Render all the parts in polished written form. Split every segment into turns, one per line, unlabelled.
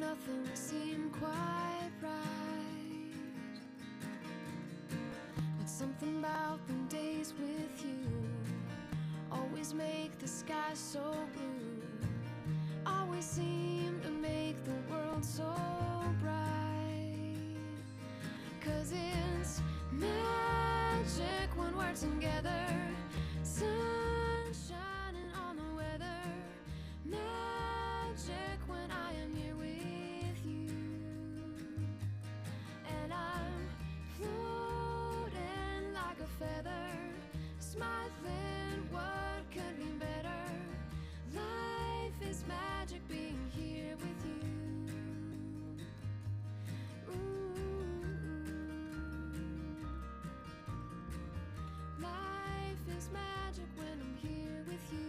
nothing seemed quite right. But something about them days with you always make the sky so blue, always seem to make the world so bright. 'Cause it's magic when we're together, sun shining on the weather, magic when I am here with you. And I'm floating like a feather, smiling, what could be better? Life is magic being here with you. Life is magic when I'm here with you.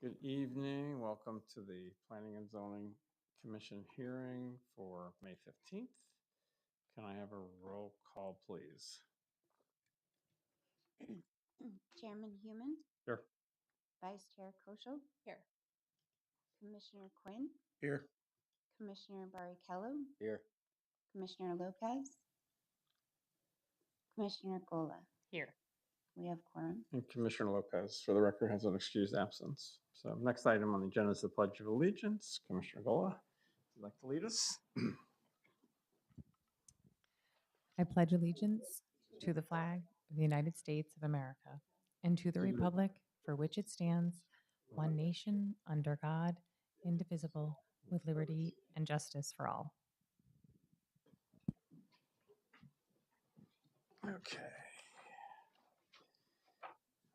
Good evening. Welcome to the Planning and Zoning Commission hearing for May 15th. Can I have a roll call, please?
Chairman Human,
Here.
Vice Chair Kosho. Here. Commissioner Quinn,
Here.
Commissioner Barrichello,
Here.
Commissioner Lopez, Commissioner Gola.
Here.
We have quorum.
And Commissioner Lopez, for the record, has an excused absence. So next item on the agenda is the Pledge of Allegiance. Commissioner Gola, would you like to lead us?
I pledge allegiance to the flag of the United States of America and to the republic for which it stands, one nation, under God, indivisible, with liberty and justice for all.
Okay.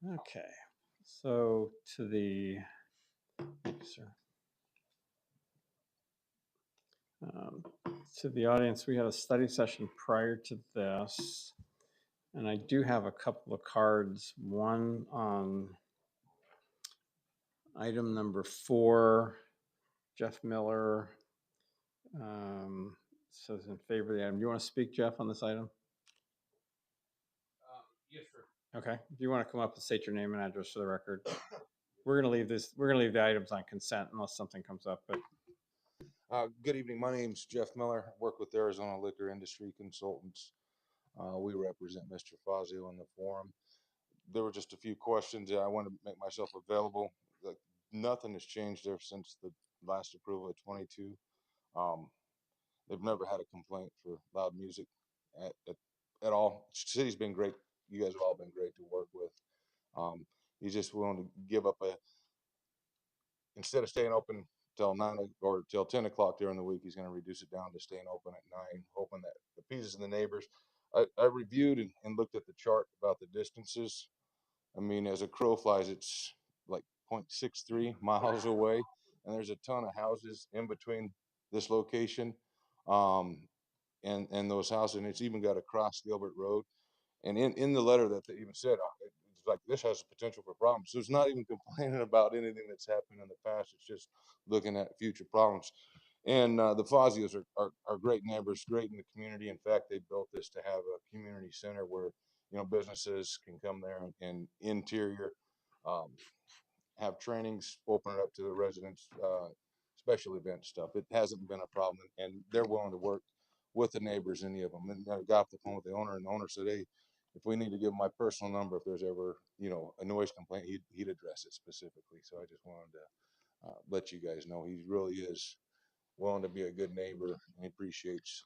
Okay. So to the, thank you, sir. To the audience, we had a study session prior to this, and I do have a couple of cards. One on item number 4, Jeff Miller says in favor of the item. Do you want to speak, Jeff, on this item?
Yes, sir.
Okay. If you want to come up and state your name and address for the record. We're going to leave this. We're going to leave the items on consent unless something comes up. But
Good evening. My name's Jeff Miller. I work with Arizona Liquor Industry Consultants. We represent Mr. Fazio in the forum. There were just a few questions that I wanted to make myself available. Like, nothing has changed there since the last approval of 22. They've never had a complaint for loud music at all. City's been great. You guys have all been great to work with. He's just willing to give up instead of staying open till 9 or till 10 o'clock during the week, he's going to reduce it down to staying open at 9, hoping that appeases the neighbors. I reviewed and looked at the chart about the distances. I mean, as a crow flies, it's like 0.63 miles away, and there's a ton of houses in between this location and those houses, and it's even got across Gilbert Road. And in the letter that they even said, it's like this has potential for problems. So it's not even complaining about anything that's happened in the past. It's just looking at future problems. And the Fazios are great neighbors, great in the community. In fact, they built this to have a community center where, you know, businesses can come there and interior, have trainings, open it up to the residents, special event stuff. It hasn't been a problem, and they're willing to work with the neighbors, any of them. And I got off the phone with the owner, and the owner said, "Hey, if we need to give him my personal number, if there's ever, you know, a noise complaint, he'd address it specifically." So I just wanted to let you guys know he really is willing to be a good neighbor, and he appreciates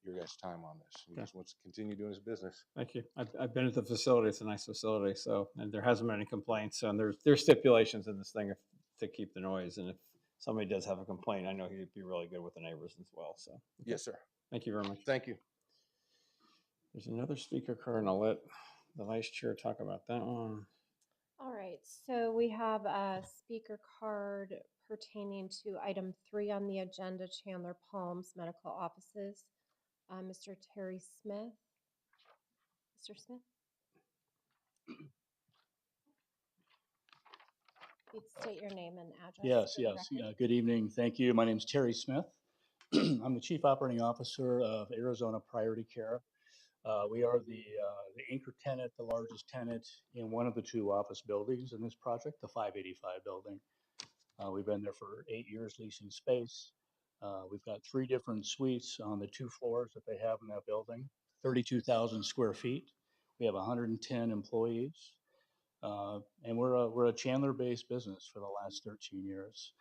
your guys' time on this. He just wants to continue doing his business.
thank you. I've been at the facility. It's a nice facility. So, and there hasn't been any complaints. So, and there's stipulations in this thing to keep the noise. And if somebody does have a complaint, I know he'd be really good with the neighbors as well. So, okay.
Yes, sir.
Thank you very much.
Thank you.
There's another speaker card, and I'll let the vice chair talk about that one.
All right, so we have a speaker card pertaining to item 3 on the agenda, Chandler Palms Medical Offices. Mr. Terry Smith. Mr. Smith? Please state your name and address.
Yes. Good evening. Thank you. My name is Terry Smith. I'm the Chief Operating Officer of Arizona Priority Care. We are the anchor tenant, the largest tenant in one of the 2 office buildings in this project, the 585 building. We've been there for 8 years leasing space. We've got 3 different suites on the 2 floors that they have in that building, 32,000 square feet. We have 110 employees. And we're a Chandler-based business for the last 13 years.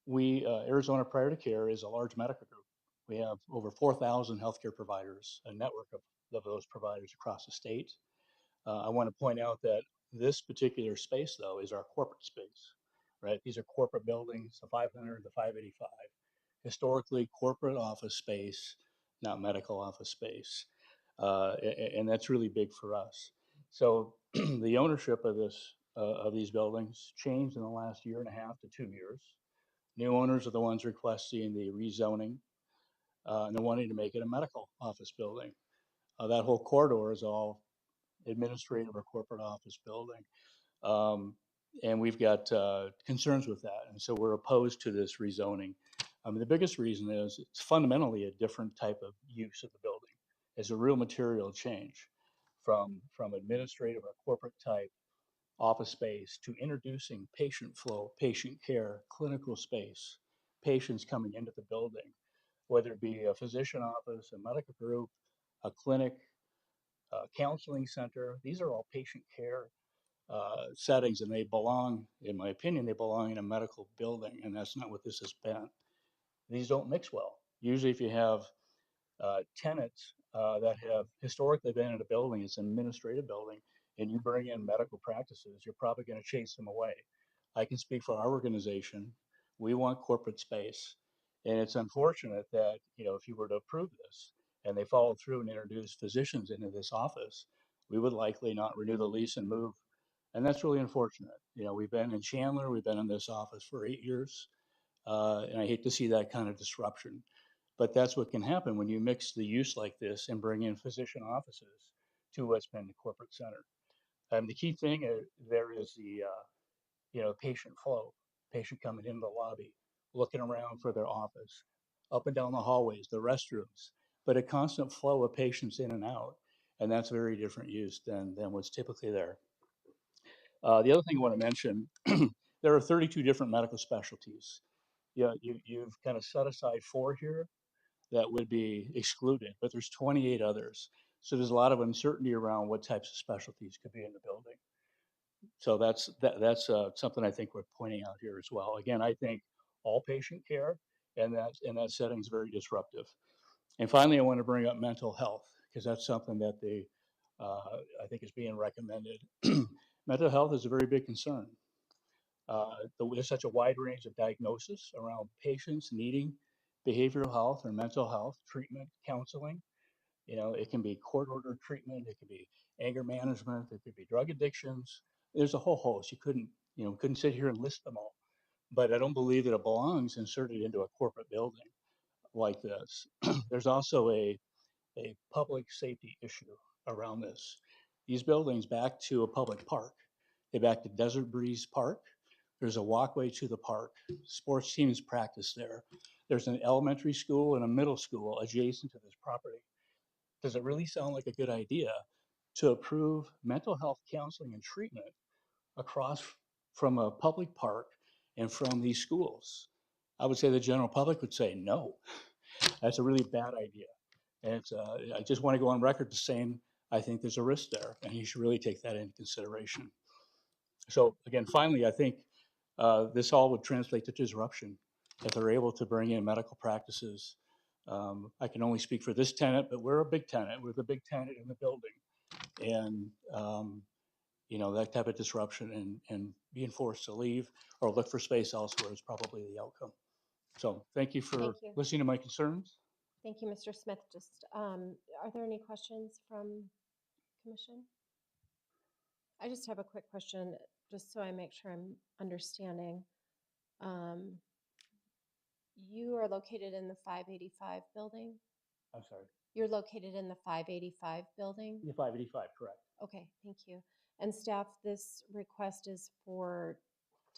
Arizona Priority Care is a large medical group. We have over 4,000 healthcare providers, a network of those providers across the state. I want to point out that this particular space, though, is our corporate space, right? These are corporate buildings, the 500, the 585, historically corporate office space, not medical office space. And that's really big for us. So the ownership of these buildings changed in the last 1.5 to 2 years. New owners are the ones requesting the rezoning, and they're wanting to make it a medical office building. That whole corridor is all administrative or corporate office building. And we've got concerns with that. And so we're opposed to this rezoning. The biggest reason is it's fundamentally a different type of use of the building. It's a real material change from administrative or corporate type office space to introducing patient flow, patient care, clinical space, patients coming into the building, whether it be a physician office, a medical group, a clinic, a counseling center. These are all patient care settings, and they belong, in my opinion, they belong in a medical building, and that's not what this has been. These don't mix well. Usually, if you have tenants that have historically been in a building, it's an administrative building, and you bring in medical practices, you're probably going to chase them away. I can speak for our organization. We want corporate space. And it's unfortunate that, if you were to approve this and they followed through and introduced physicians into this office, we would likely not renew the lease and move. And that's really unfortunate. We've been in Chandler, we've been in this office for 8 years. And I hate to see that kind of disruption. But that's what can happen when you mix the use like this and bring in physician offices to what's been the corporate center. The key thing there is the patient flow, patient coming into the lobby, looking around for their office, up and down the hallways, the restrooms, but a constant flow of patients in and out. And that's very different use than what's typically there. The other thing I want to mention, there are 32 different medical specialties. You've kind of set aside 4 here that would be excluded, but there's 28 others. So there's a lot of uncertainty around what types of specialties could be in the building. So that's something I think we're pointing out here as well. Again, I think all patient care and that setting is very disruptive. And finally, I want to bring up mental health because that's something that I think is being recommended. Mental health is a very big concern. There's such a wide range of diagnosis around patients needing behavioral health or mental health treatment, counseling. It can be court ordered treatment, it could be anger management, it could be drug addictions. There's a whole host. You couldn't sit here and list them all. But I don't believe that it belongs inserted into a corporate building like this. There's also a public safety issue around this. These buildings back to a public park. They back to Desert Breeze Park. There's a walkway to the park. Sports teams practice there. There's an elementary school and a middle school adjacent to this property. Does it really sound like a good idea to approve mental health counseling and treatment across from a public park and from these schools? I would say the general public would say no. That's a really bad idea. And I just want to go on record to saying I think there's a risk there, and you should really take that into consideration. So again, finally, I think this all would translate to disruption if they're able to bring in medical practices. I can only speak for this tenant, but we're a big tenant. We're the big tenant in the building, and that type of disruption and being forced to leave or look for space elsewhere is probably the outcome. So thank you for
Thank you.
listening to my concerns.
Thank you, Mr. Smith. Just, are there any questions from commission? I just have a quick question, just so I make sure I'm understanding. Um, You are located in the 585 building?
I'm sorry.
You're located in the 585 building?
Yeah, 585, correct.
Okay, thank you. And staff, this request is for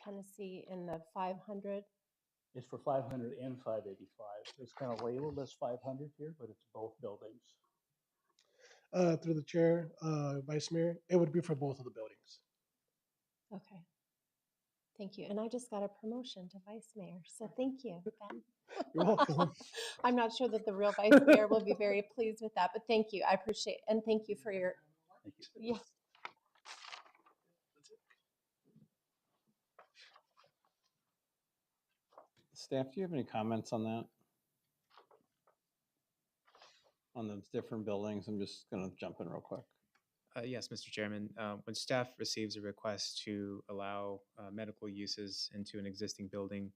Tennessee in the 500?
It's for 500 and 585. It's kind of labeled as 500 here, but it's both buildings.
Through the chair, Vice Mayor, it would be for both of the buildings.
Okay. Thank you. And I just got a promotion to vice mayor, so thank you, Ben.
You're welcome.
I'm not sure that the real vice mayor will be very pleased with that, but thank you. I appreciate, and thank you for your,
Thank you.
yeah.
Staff, do you have any comments on that? On the different buildings? I'm just going to jump in real quick.
Yes, Mr. Chairman. When staff receives a request to allow medical uses into an existing building,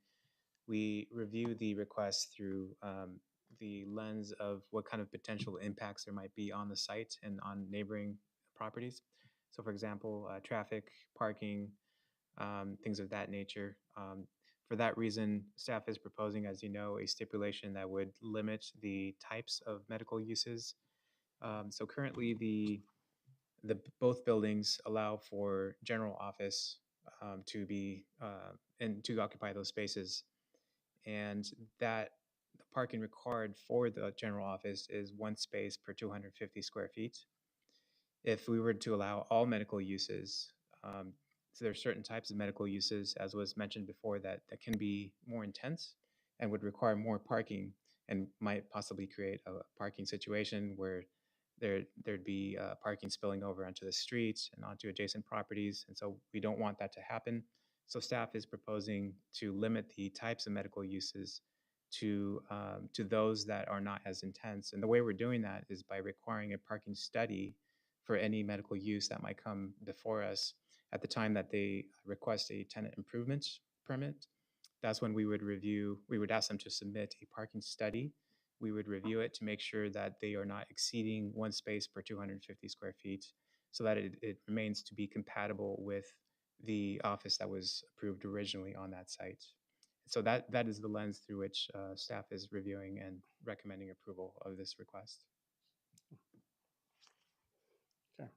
we review the request through the lens of what kind of potential impacts there might be on the site and on neighboring properties. So, for example, traffic, parking, things of that nature. For that reason, staff is proposing, as you know, a stipulation that would limit the types of medical uses. So currently, the both buildings allow for general office to be and to occupy those spaces, and that the parking required for the general office is one space per 250 square feet. If we were to allow all medical uses, so there are certain types of medical uses, as was mentioned before, that can be more intense and would require more parking and might possibly create a parking situation where there'd be parking spilling over onto the streets and onto adjacent properties. And so we don't want that to happen. So staff is proposing to limit the types of medical uses to those that are not as intense. And the way we're doing that is by requiring a parking study for any medical use that might come before us at the time that they request a tenant improvements permit. That's when we would ask them to submit a parking study. We would review it to make sure that they are not exceeding one space per 250 square feet so that it remains to be compatible with the office that was approved originally on that site. So that is the lens through which staff is reviewing and recommending approval of this request.
Okay.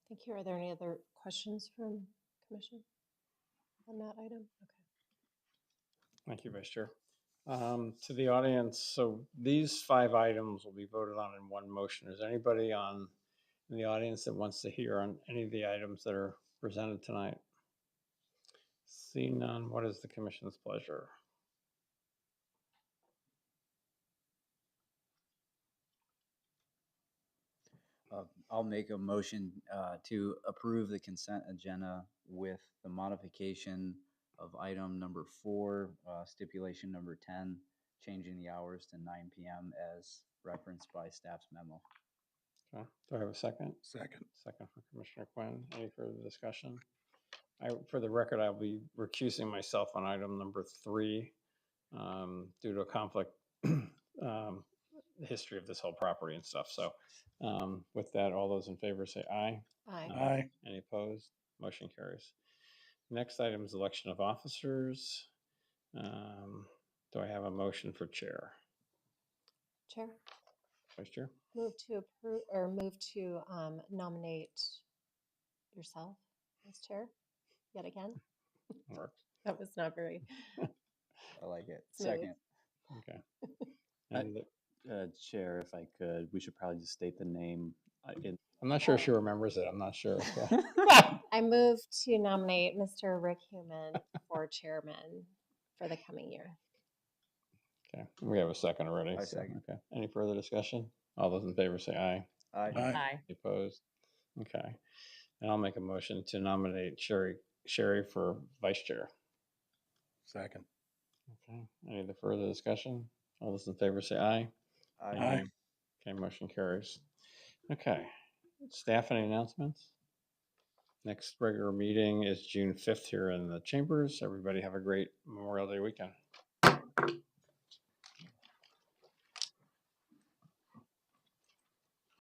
Thank you. Are there any other questions from commission on that item? Okay.
Thank you, Vice Chair. To the audience, so these 5 items will be voted on in one motion. Is there anybody in the audience that wants to hear on any of the items that are presented tonight? Seeing none, what is the commission's pleasure?
I'll make a motion to approve the consent agenda with the modification of item number 4, stipulation number 10, changing the hours to 9 p.m. as referenced by staff's memo.
Okay. Do I have a second?
Second.
Second for Commissioner Quinn. Any further discussion? For the record, I'll be recusing myself on item number 3 due to a conflict, the history of this whole property and stuff. So with that, all those in favor say aye.
Aye.
Aye.
Any opposed? Motion carries. Next item is election of officers. Do I have a motion for chair?
Chair,
Vice Chair?
move to approve or move to nominate yourself as chair yet again.
Works.
That was not very
I like it.
Smooth.
Second.
Okay.
I-
And
Chair, if I could, we should probably just state the name.
I'm not sure if she remembers it. I'm not sure. So.
I move to nominate Mr. Rick Human for chairman for the coming year.
Okay. We have a second already.
I second.
Okay. Any further discussion? All those in favor say aye.
Aye.
Aye.
Any opposed? Okay. And I'll make a motion to nominate Sherry for vice chair.
Second.
Okay. Any other further discussion? All those in favor say aye.
Aye.
Okay, motion carries. Okay. Staff, any announcements? Next regular meeting is June 5th here in the chambers. Everybody have a great Memorial Day weekend.